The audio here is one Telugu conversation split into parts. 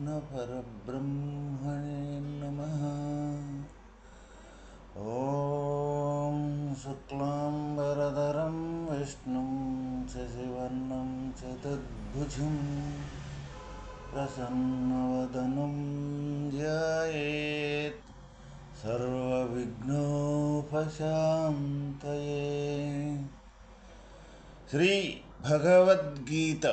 कृष्णपरब्रह्मणे नमः। ॐ शुक्लाम्बरधरं विष्णुं शशिवर्णं चतुर्भुजं प्रसन्नवदनं ध्यायेत् सर्वविघ्नोपशान्तये। శ్రీ భగవద్గీత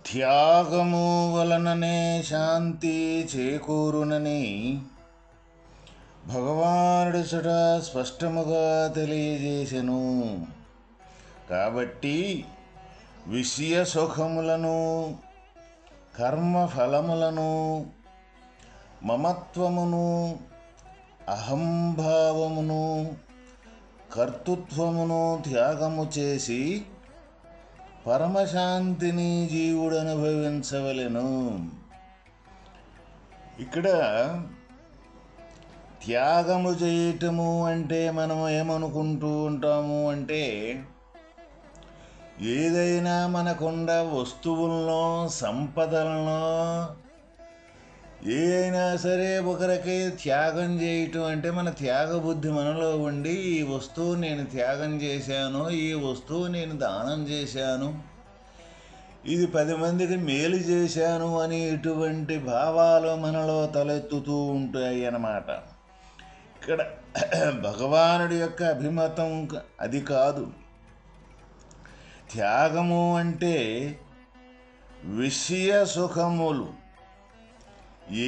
త్యాగము వలననే శాంతి చేకూరునని భగవానుడు సుట స్పష్టముగా తెలియజేసెను. కాబట్టి విషయ సుఖములను, కర్మఫలములను, మమత్వమును, అహంభావమును, కర్తృత్వమును త్యాగము చేసి పరమశాంతిని జీవుడు అనుభవించవలెను. ఇక్కడ త్యాగము చేయటము అంటే మనం ఏమనుకుంటూ ఉంటాము అంటే, ఏదైనా మనకున్న వస్తువుల్లో, సంపదలను ఏదైనా సరే ఒకరికి త్యాగం చేయటం అంటే మన త్యాగ బుద్ధి మనలో ఉండి, ఈ వస్తువు నేను త్యాగం చేశాను, ఈ వస్తువు నేను దానం చేశాను, ఇది 10 మందికి మేలు చేశాను అని ఇటువంటి భావాలు మనలో తలెత్తుతూ ఉంటాయి అన్నమాట. ఇక్కడ భగవానుడి యొక్క అభిమతం అది కాదు. త్యాగము అంటే విషయ సుఖములు,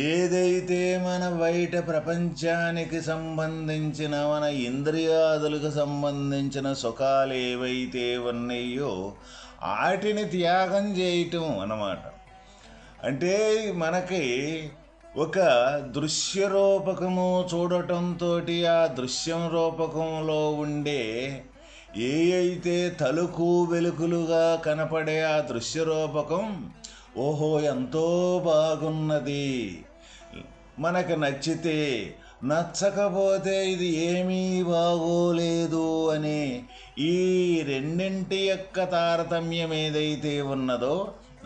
ఏదైతే మన బయట ప్రపంచానికి సంబంధించిన, మన ఇంద్రియాదులకు సంబంధించిన సుఖాలు ఏవైతే ఉన్నాయో వాటిని త్యాగం చేయటం అన్నమాట. అంటే మనకి ఒక దృశ్య రూపకము చూడటంతో ఆ దృశ్యం రూపకంలో ఉండే ఏ అయితే తలుకు వెలుకులుగా కనపడే ఆ దృశ్య రూపకం, ఓహో ఎంతో బాగున్నది, మనకు నచ్చితే, నచ్చకపోతే ఇది ఏమీ బాగోలేదు అని ఈ రెండింటి యొక్క తారతమ్యం ఏదైతే ఉన్నదో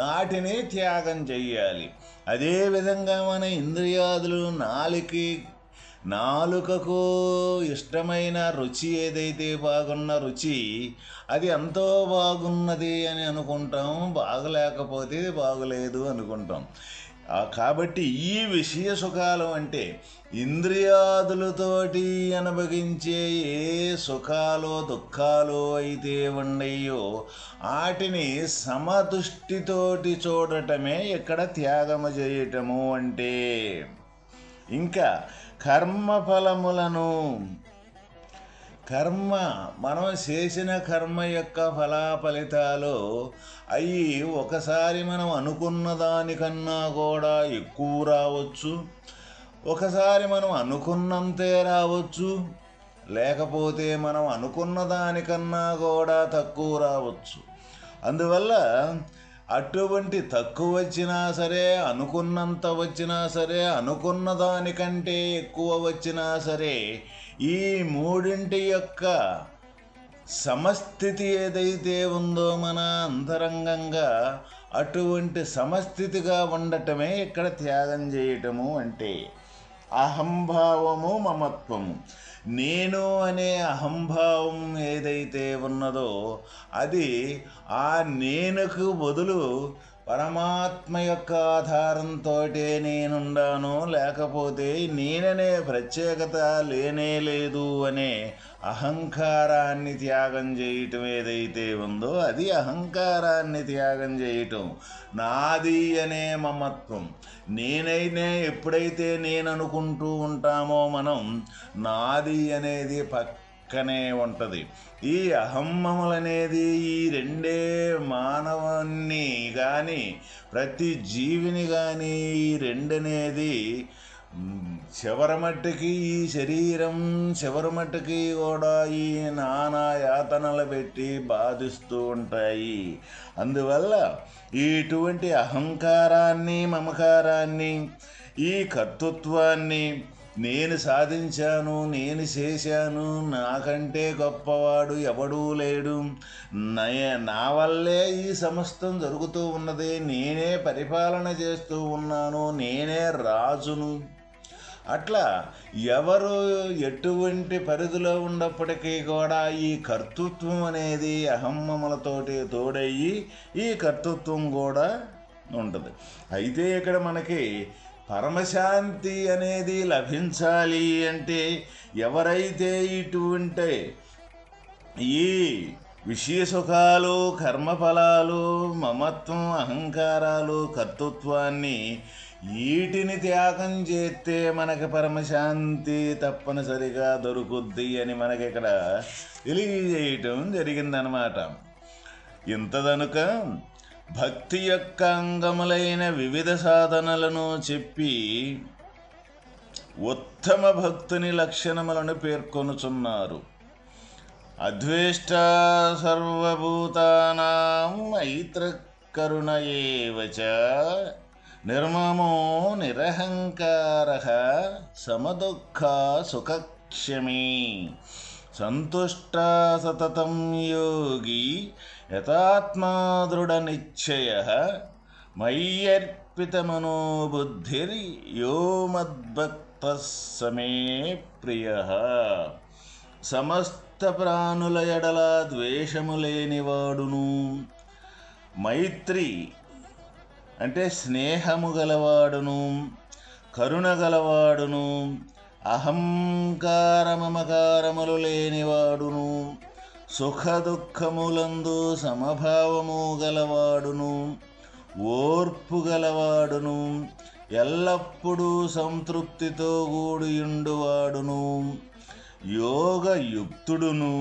వాటిని త్యాగం చెయ్యాలి. అదేవిధంగా మన ఇంద్రియాదులు, నాలుకకు ఇష్టమైన రుచి ఏదైతే బాగున్న రుచి, అది ఎంతో బాగున్నది అని అనుకుంటాం, బాగలేకపోతే బాగలేదు అనుకుంటాం. కాబట్టి ఈ విషయ సుఖాలు అంటే ఇంద్రియాదులతోటి అనుభవించే ఏ సుఖాలు దుఃఖాలు అయితే ఉన్నాయో వాటిని సమదృష్టితోటి చూడటమే ఇక్కడ త్యాగము చేయటము అంటే. ఇంకా కర్మఫలములను, మనం చేసిన కర్మ యొక్క ఫలితాలు అవి ఒకసారి మనం అనుకున్న దానికన్నా కూడా ఎక్కువ రావచ్చు, ఒకసారి మనం అనుకున్నంతే రావచ్చు, లేకపోతే మనం అనుకున్న దానికన్నా కూడా తక్కువ రావచ్చు. అందువల్ల అటువంటి తక్కువ వచ్చినా సరే, అనుకున్నంత వచ్చినా సరే, అనుకున్న దానికంటే ఎక్కువ వచ్చినా సరే, ఈ మూడింటి యొక్క సమస్థితి ఏదైతే ఉందో మన అంతరంగంగా, అటువంటి సమస్థితిగా ఉండటమే ఇక్కడ త్యాగం చేయటము అంటే. అహంభావము, మమత్వము, నేను అనే అహంభావం ఏదైతే ఉన్నదో అది ఆ నేనుకు బదులు పరమాత్మ యొక్క ఆధారంతో నేనుండాను, లేకపోతే నేననే ప్రత్యేకత లేనే లేదు అనే అహంకారాన్ని త్యాగం చేయటం ఏదైతే ఉందో అది అహంకారాన్ని త్యాగం చేయటం. నాది అనే మమత్వం, నేనైనా ఎప్పుడైతే నేను అనుకుంటూ ఉంటామో మనం, నాది అనేది పక్కనే ఉంటుంది. ఈ అహమ్మములనేది ఈ రెండే మానవుని కానీ ప్రతి జీవిని కానీ ఈ రెండనేది చివరమట్టుకి ఈ శరీరం చివరమట్టుకి కూడా ఈ నానా యాతనలు పెట్టి బాధిస్తూ ఉంటాయి. అందువల్ల ఇటువంటి అహంకారాన్ని, మమకారాన్ని, ఈ కర్తృత్వాన్ని, నేను సాధించాను, నేను చేశాను, నాకంటే గొప్పవాడు ఎవడూ లేడు, నా వల్లే ఈ సమస్తం జరుగుతూ ఉన్నది, నేనే పరిపాలన చేస్తూ ఉన్నాను, నేనే రాజును. అట్లా ఎవరు ఎటువంటి పరిధిలో ఉన్నప్పటికీ కూడా ఈ కర్తృత్వం అనేది అహమ్మములతోటి తోడయ్యి ఈ కర్తృత్వం కూడా ఉంటుంది. అయితే ఇక్కడ మనకి పరమశాంతి అనేది లభించాలి అంటే ఎవరైతే ఇటువంటి ఈ విషయ సుఖాలు, కర్మఫలాలు, మమత్వం, అహంకారాలు, కర్తృత్వాన్ని వీటిని త్యాగం చేస్తే మనకి పరమశాంతి తప్పనిసరిగా దొరుకుద్ది అని మనకి ఇక్కడ తెలియజేయటం జరిగిందనమాట. ఇంతదనుక భక్తి యొక్క అంగములైన వివిధ సాధనలను చెప్పి ఉత్తమ భక్తుని లక్షణములను పేర్కొనుచున్నారు. అద్వేష్ట సర్వభూతానాం మైత్రకరుణ ఏవ చ నిర్మమో నిరహంకారః సమదుఃఖ సుఖక్షమీ సంతుష్ట సతతం యోగి యథాత్మా దృఢనిశ్చయః మయ్యర్పితమనో బుద్ధిర్ యో మద్భక్తః స మే ప్రియః. సమస్త ప్రాణుల ఎడల ద్వేషము లేనివాడును, మైత్రి అంటే స్నేహము గలవాడును, కరుణ గలవాడును, అహంకారమమకారములు లేనివాడును, సుఖదుఖములందు సమభావము గలవాడును, ఓర్పు గలవాడును, ఎల్లప్పుడూ సంతృప్తితో కూడియుండువాడును, యోగయుక్తుడును,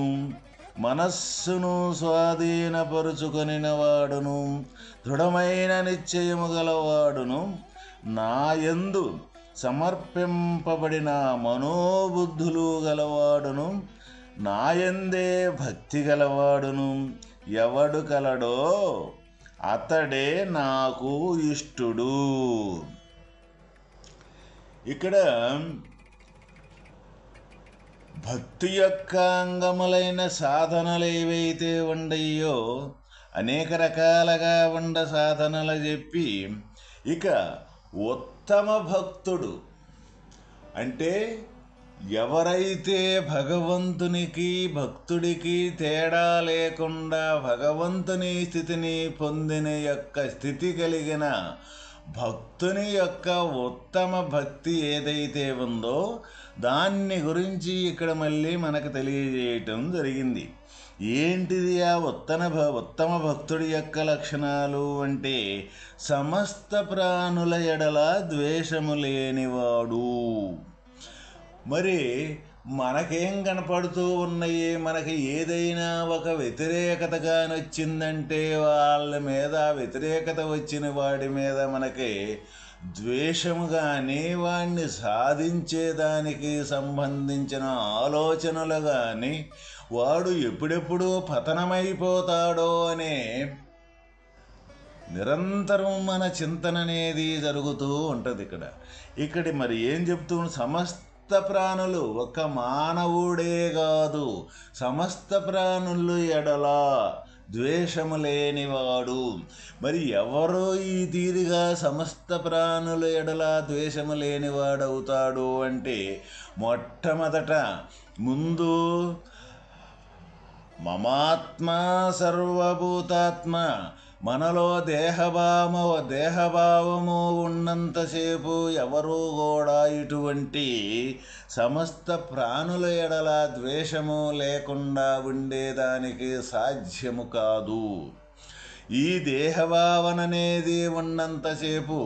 మనస్సును స్వాధీనపరుచుకొనినవాడును, దృఢమైన నిశ్చయము గలవాడును, నాయందు సమర్పింపబడిన మనోబుద్ధులు గలవాడును, నాయందే భక్తి గలవాడును ఎవడు కలడో అతడే నాకు ఇష్టుడు. ఇక్కడ భక్తి యొక్క అంగములైన సాధనలు ఏవైతే ఉండయో అనేక రకాలుగా ఉండ సాధనలు చెప్పి ఇక ఉత్తమ భక్తుడు అంటే ఎవరైతే భగవంతునికి భక్తుడికి తేడా లేకుండా భగవంతుని స్థితిని పొందిన యొక్క స్థితి కలిగిన భక్తుని యొక్క ఉత్తమ భక్తి ఏదైతే ఉందో దాన్ని గురించి ఇక్కడ మళ్ళీ మనకు తెలియజేయటం జరిగింది. ఏంటిది ఆ ఉత్తమ భక్తుడి యొక్క లక్షణాలు అంటే సమస్త ప్రాణుల ఎడల ద్వేషము లేనివాడు. మరి మనకేం కనపడుతూ ఉన్నాయి? మనకి ఏదైనా ఒక వ్యతిరేకతగా నచ్చిందంటే వాళ్ళ మీద వ్యతిరేకత వచ్చిన వాడి మీద మనకి ద్వేషము కానీ వాడిని సాధించేదానికి సంబంధించిన ఆలోచనలు కానీ వాడు ఎప్పుడెప్పుడు పతనమైపోతాడో అనే నిరంతరం మన చింతన అనేది జరుగుతూ ఉంటుంది. ఇక్కడ మరి ఏం చెప్తూ సమస్త ప్రాణులు ఒక మానవుడే కాదు సమస్త ప్రాణులు ఎడల ద్వేషము లేనివాడు. మరి ఎవరో ఈ తీరుగా సమస్త ప్రాణుల ఎడల ద్వేషము లేనివాడవుతాడు అంటే మొట్టమొదట ముందు మమాత్మ సర్వభూతాత్మ మనలో దేహభావము ఉన్నంతసేపు ఎవరూ కూడా ఇటువంటి సమస్త ప్రాణుల ఎడల ద్వేషము లేకుండా ఉండేదానికి సాధ్యము కాదు. ఈ దేహభావన అనేది ఉన్నంతసేపు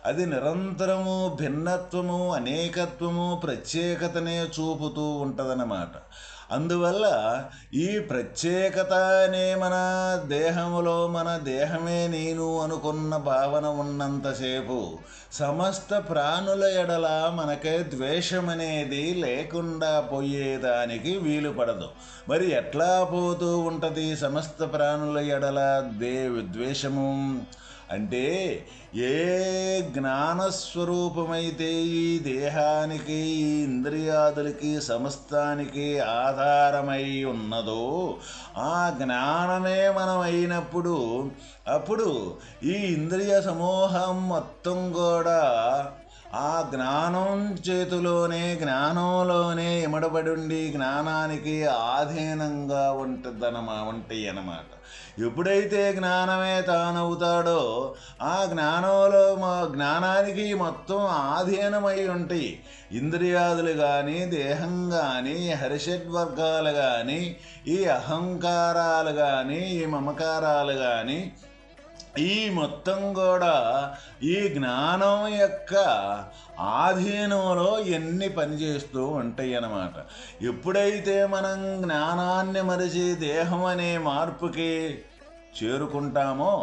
అది నిరంతరము భిన్నత్వము, అనేకత్వము, ప్రత్యేకతనే చూపుతూ ఉంటుందన్నమాట. అందువల్ల ఈ ప్రత్యేకత అనే మన దేహములో మన దేహమే నేను అనుకున్న భావన ఉన్నంతసేపు సమస్త ప్రాణుల ఎడల మనకే ద్వేషం అనేది లేకుండా పోయేదానికి వీలు పడదు. మరి ఎట్లా పోతూ ఉంటుంది సమస్త ప్రాణుల ఎడల ద్వేషము అంటే ఏ జ్ఞానస్వరూపమైతే ఈ దేహానికి ఈ ఇంద్రియాదులకి సమస్తానికి ఆధారమై ఉన్నదో ఆ జ్ఞానమే మనం అయినప్పుడు అప్పుడు ఈ ఇంద్రియ సమూహం మొత్తం కూడా ఆ జ్ఞానం చేతిలోనే జ్ఞానంలోనే ఇమడబడి ఉండి జ్ఞానానికి ఆధీనంగా ఉంటాయి అన్నమాట. ఎప్పుడైతే జ్ఞానమే తానవుతాడో ఆ జ్ఞానానికి మొత్తం ఆధీనమై ఉంటాయి ఇంద్రియాదులు కానీ దేహం కానీ హరిషడ్వర్గాలు కానీ ఈ అహంకారాలు కానీ ఈ మమకారాలు కానీ ఈ మొత్తం కూడా ఈ జ్ఞానం యొక్క ఆధీనంలో ఎన్ని పనిచేస్తూ ఉంటాయి అన్నమాట. ఎప్పుడైతే మనం జ్ఞానాన్ని మరిచి దేహం అనే మార్పుకి చేరుకుంటామో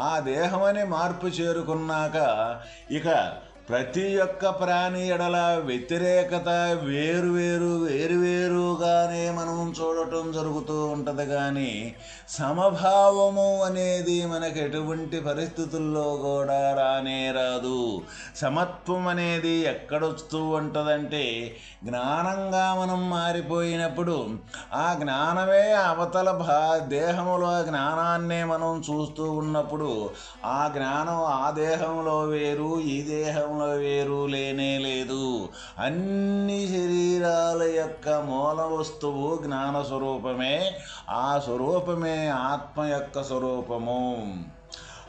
ఆ దేహం అనే మార్పు చేరుకున్నాక ఇక ప్రతి ఒక్క ప్రాణి ఎడల వ్యతిరేకత వేరువేరుగానే మనం చూడటం జరుగుతూ ఉంటుంది. కానీ సమభావము అనేది మనకు ఎటువంటి పరిస్థితుల్లో కూడా రానే రాదు. సమత్వం అనేది ఎక్కడొస్తూ ఉంటుందంటే జ్ఞానంగా మనం మారిపోయినప్పుడు ఆ జ్ఞానమే అవతల దేహంలో జ్ఞానాన్నే మనం చూస్తూ ఉన్నప్పుడు ఆ జ్ఞానం ఆ దేహంలో వేరు ఈ దేహంలో వేరు లేనే లేదు. అన్ని శరీరాల యొక్క మూల వస్తువు జ్ఞాన స్వరూపమే. ఆ స్వరూపమే ఆత్మ యొక్క స్వరూపము.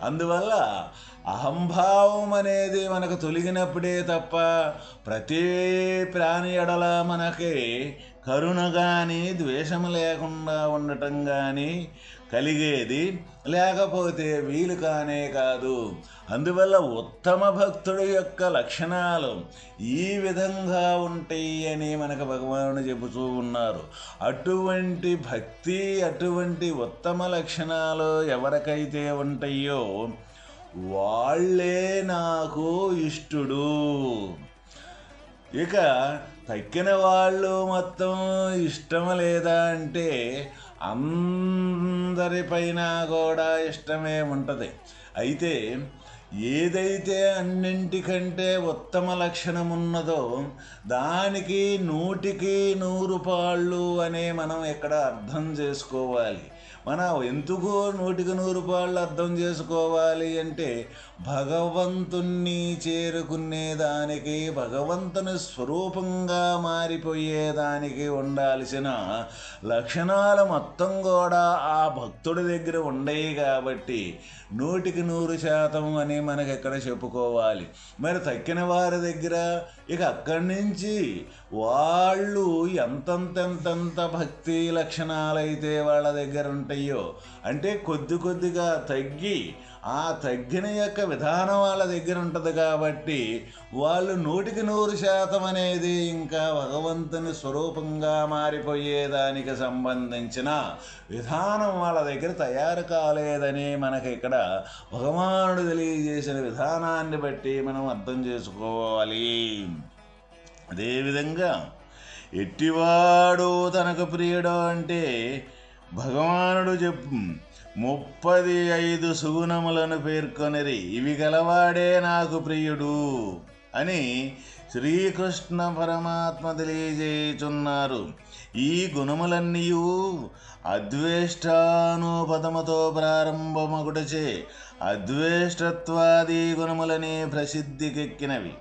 అందువల్ల అహంభావం అనేది మనకు తొలగినప్పుడే తప్ప ప్రతి ప్రాణి ఎడల మనకి కరుణ కానీ ద్వేషం లేకుండా ఉండటం కానీ కలిగేది లేకపోతే వీలు కానే కాదు. అందువల్ల ఉత్తమ భక్తుడి యొక్క లక్షణాలు ఈ విధంగా ఉంటాయి అని మనకు భగవానుడు చెబుతూ ఉన్నారు. అటువంటి భక్తి అటువంటి ఉత్తమ లక్షణాలు ఎవరికైతే ఉంటాయో వాళ్ళే నాకు ఇష్టుడు. ఇక తక్కిన వాళ్ళు మొత్తం ఇష్టం లేదా అంటే అందరిపైన కూడా ఇష్టమే ఉంటుంది. అయితే ఏదైతే అన్నింటికంటే ఉత్తమ లక్షణం ఉన్నదో దానికి 100కి 100 పాళ్ళు అనే మనం ఇక్కడ అర్థం చేసుకోవాలి. మనం ఎందుకు 100కి 100 పాళ్ళు అర్థం చేసుకోవాలి అంటే భగవంతుణ్ణి చేరుకునేదానికి భగవంతుని స్వరూపంగా మారిపోయేదానికి ఉండాల్సిన లక్షణాలు మొత్తం కూడా ఆ భక్తుడి దగ్గర ఉండయి కాబట్టి 100కి 100% అని మనకి ఎక్కడ చెప్పుకోవాలి. మరి తక్కిన వారి దగ్గర ఇక అక్కడి నుంచి వాళ్ళు ఎంతంత భక్తి లక్షణాలైతే వాళ్ళ దగ్గర ఉంటాయో అంటే కొద్దిగా తగ్గి ఆ తగ్గిన యొక్క విధానం వాళ్ళ దగ్గర ఉంటుంది కాబట్టి వాళ్ళు 100కి 100% అనేది ఇంకా భగవంతుని స్వరూపంగా మారిపోయేదానికి సంబంధించిన విధానం వాళ్ళ దగ్గర తయారు కాలేదని మనకి ఇక్కడ భగవానుడు తెలియజేసిన విధానాన్ని బట్టి మనం అర్థం చేసుకోవాలి. అదేవిధంగా ఎట్టివాడు తనకు ప్రియుడు అంటే భగవానుడు 35 సుగుణములను పేర్కొనిరి. ఇవి గలవాడే నాకు ప్రియుడు అని శ్రీకృష్ణ పరమాత్మ తెలియజేయుచున్నారు. ఈ గుణములన్నీ అద్వేష్టానుపదముతో ప్రారంభమగుటచే అద్వేష్టత్వాది గుణములనే ప్రసిద్ధికెక్కినవి.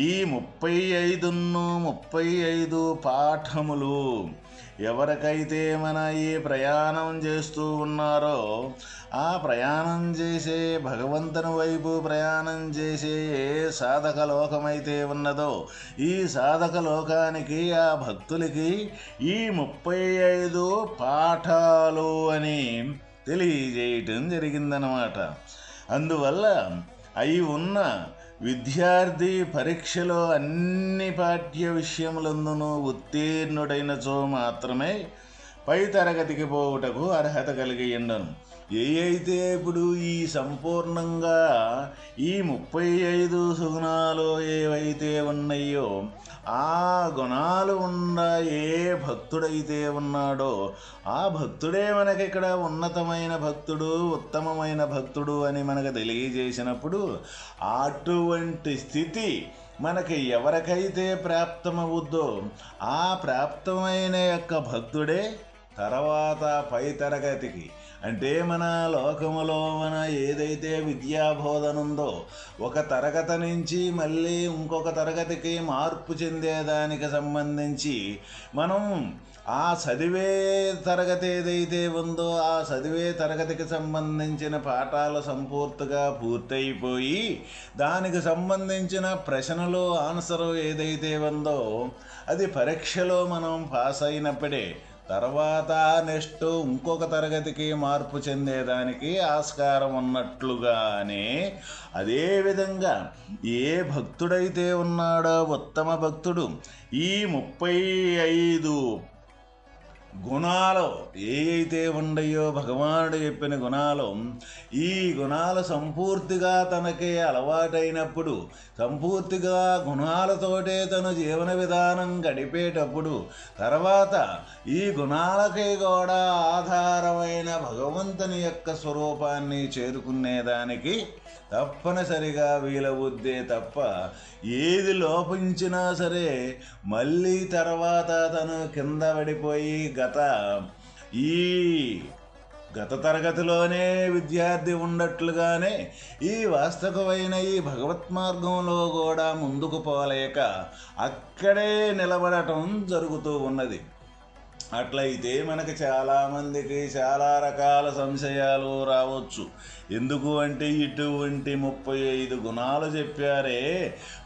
ఈ 35 పాఠములు ఎవరికైతే మన ఈ ప్రయాణం చేస్తూ ఉన్నారో ఆ ప్రయాణం చేసే భగవంతుని వైపు ప్రయాణం చేసే ఏ సాధక లోకమైతే ఉన్నదో ఈ సాధక లోకానికి ఆ భక్తులకి ఈ 35 పాఠాలు అని తెలియజేయటం జరిగిందనమాట. అందువల్ల అయి ఉన్న విద్యార్థి పరీక్షలో అన్ని పాఠ్య విషయములందునూ ఉత్తీర్ణుడైనచో మాత్రమే పై తరగతికి పోవుటకు అర్హత కలిగి ఉండను. అయితే ఇప్పుడు ఈ సంపూర్ణంగా ఈ 35 సుగుణాలు ఏవైతే ఉన్నాయో ఆ గుణాలు ఉన్న ఏ భక్తుడైతే ఉన్నాడో ఆ భక్తుడే మనకి ఇక్కడ ఉన్నతమైన భక్తుడు, ఉత్తమమైన భక్తుడు అని మనకు తెలియజేసినప్పుడు అటువంటి స్థితి మనకి ఎవరికైతే ప్రాప్తమవుద్దో ఆ ప్రాప్తమైన యొక్క భక్తుడే తర్వాత పై తరగతికి, అంటే మన లోకములో మన ఏదైతే విద్యాబోధన ఉందో ఒక తరగతి నుంచి మళ్ళీ ఇంకొక తరగతికి మార్పు చెందేదానికి సంబంధించి మనం ఆ చదివే తరగతి ఏదైతే ఉందో ఆ చదివే తరగతికి సంబంధించిన పాఠాలు సంపూర్తిగా పూర్తయిపోయి దానికి సంబంధించిన ప్రశ్నలు ఆన్సరు ఏదైతే ఉందో అది పరీక్షలో మనం పాస్ అయినప్పుడే తర్వాత నెక్స్ట్ ఇంకొక తరగతికి మార్పు చెందేదానికి ఆస్కారం ఉన్నట్లుగానే అదేవిధంగా ఏ భక్తుడైతే ఉన్నాడో ఉత్తమ భక్తుడు ఈ 35 గుణాలు ఏవైతే ఉన్నాయో భగవానుడు చెప్పిన గుణాలు ఈ గుణాలు సంపూర్తిగా తనకే అలవాటైనప్పుడు సంపూర్తిగా గుణాలతోటే తను జీవన విధానం గడిపేటప్పుడు తర్వాత ఈ గుణాలకే కూడా ఆధారమైన భగవంతుని యొక్క స్వరూపాన్ని చేరుకునేదానికి తప్పనిసరిగా వీలవుద్దే తప్ప ఏది లోపించినా సరే మళ్ళీ తర్వాత తను కింద పడిపోయి గత తరగతిలోనే విద్యార్థి ఉన్నట్లుగానే ఈ వాస్తవమైన ఈ భగవత్ మార్గంలో కూడా ముందుకు పోలేక అక్కడే నిలబడటం జరుగుతూ ఉన్నది. అట్లయితే మనకి చాలామందికి చాలా రకాల సంశయాలు రావచ్చు. ఎందుకు అంటే ఇటువంటి 35 గుణాలు చెప్పారే,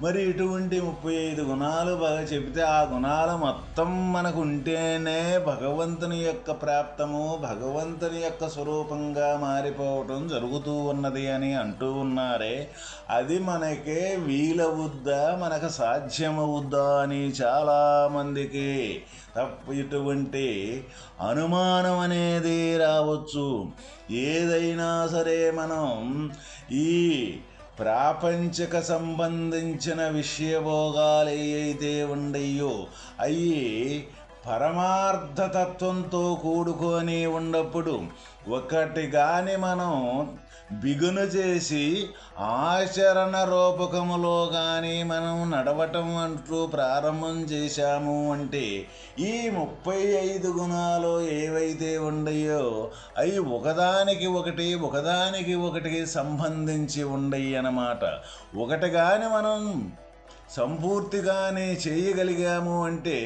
మరి ఇటువంటి 35 గుణాలు బాగా చెబితే ఆ గుణాలు మొత్తం మనకు ఉంటేనే భగవంతుని యొక్క ప్రాప్తము, భగవంతుని యొక్క స్వరూపంగా మారిపోవటం జరుగుతూ ఉన్నది అని అంటూ ఉన్నారే, అది మనకే వీలవుద్దా, మనకు సాధ్యమవుద్దా అని చాలామందికి ఇటువంటి అనుమానం అనేది రావచ్చు. ఏదైనా సరే మనం ఈ ప్రాపంచిక సంబంధించిన విషయభోగాలు ఏవైతే ఉండయో అవి పరమార్థతత్వంతో కూడుకొని ఉన్నప్పుడు ఒకటి కానీ మనం బిగును చేసి ఆచరణ రూపకములో కానీ మనం నడవటం అంటూ ప్రారంభం చేశాము అంటే ఈ 35 గుణాలు ఏవైతే ఉండయో అవి ఒకదానికి ఒకటి సంబంధించి ఉండయి అన్నమాట. ఒకటి కానీ మనం సంపూర్తిగానే చేయగలిగాము అంటే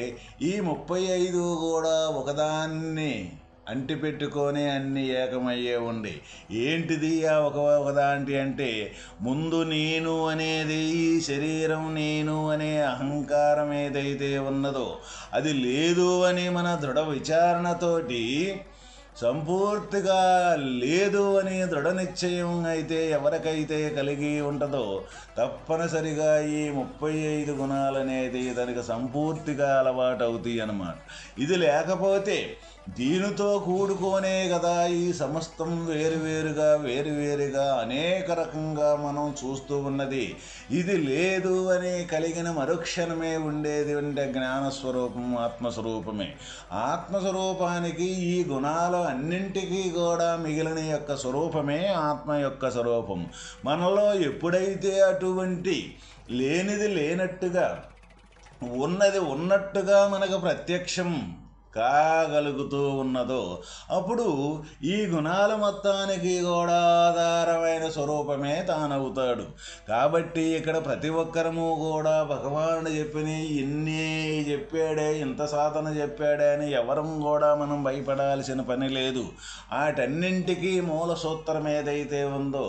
ఈ 35 కూడా ఒకదాన్ని అంటిపెట్టుకొని అన్ని ఏకమయ్యే ఉండి ఏంటిది ఆ ఒకదాంటి అంటే ముందు నేను అనేది ఈ శరీరం నేను అనే అహంకారం ఏదైతే ఉన్నదో అది లేదు అని మన దృఢ విచారణతోటి సంపూర్తిగా లేదు అని దృఢ నిశ్చయం అయితే ఎవరికైతే కలిగి ఉంటుందో తప్పనిసరిగా ఈ 35 గుణాలనేది దానికి సంపూర్తిగా అలవాటు అవుతాయి అన్నమాట. ఇది లేకపోతే దీనితో కూడుకోనే కదా ఈ సమస్తం వేరువేరుగా అనేక రకంగా మనం చూస్తూ ఉన్నది. ఇది లేదు అని కలిగిన మరుక్షణమే ఉండేది అంటే జ్ఞానస్వరూపం ఆత్మస్వరూపమే. ఆత్మస్వరూపానికి ఈ గుణాలు అన్నింటికీ కూడా మిగిలిన యొక్క స్వరూపమే ఆత్మ యొక్క స్వరూపం. మనలో ఎప్పుడైతే అటువంటి లేనిది లేనట్టుగా ఉన్నది ఉన్నట్టుగా మనకు ప్రత్యక్షం కాగలుగుతూ ఉన్నదో అప్పుడు ఈ గుణాల మొత్తానికి కూడా ఆధారమైన స్వరూపమే తానవుతాడు. కాబట్టి ఇక్కడ ప్రతి ఒక్కరము కూడా భగవానుడు చెప్పిన ఇన్ని చెప్పాడే, ఇంత సాధన చెప్పాడే అని ఎవరం కూడా మనం భయపడాల్సిన పని లేదు. వాటన్నింటికీ మూల సూత్రం ఏదైతే ఉందో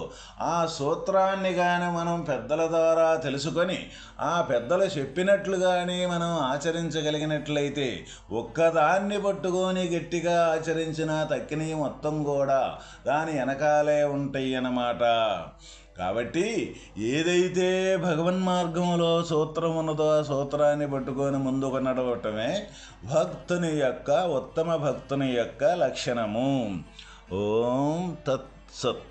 ఆ సూత్రాన్ని కానీ మనం పెద్దల ద్వారా తెలుసుకొని ఆ పెద్దలు చెప్పినట్లుగానే మనం ఆచరించగలిగినట్లయితే ఒక్కదాన్ని పట్టుకొని గట్టిగా ఆచరించిన తక్కినవి మొత్తం కూడా దాని వెనకాలే ఉంటాయి అన్నమాట. కాబట్టి ఏదైతే భగవన్మార్గంలో సూత్రం ఉన్నదో ఆ సూత్రాన్ని పట్టుకొని ముందుకు నడవటమే భక్తుని యొక్క ఉత్తమ భక్తుని యొక్క లక్షణము. ఓం తత్సత్.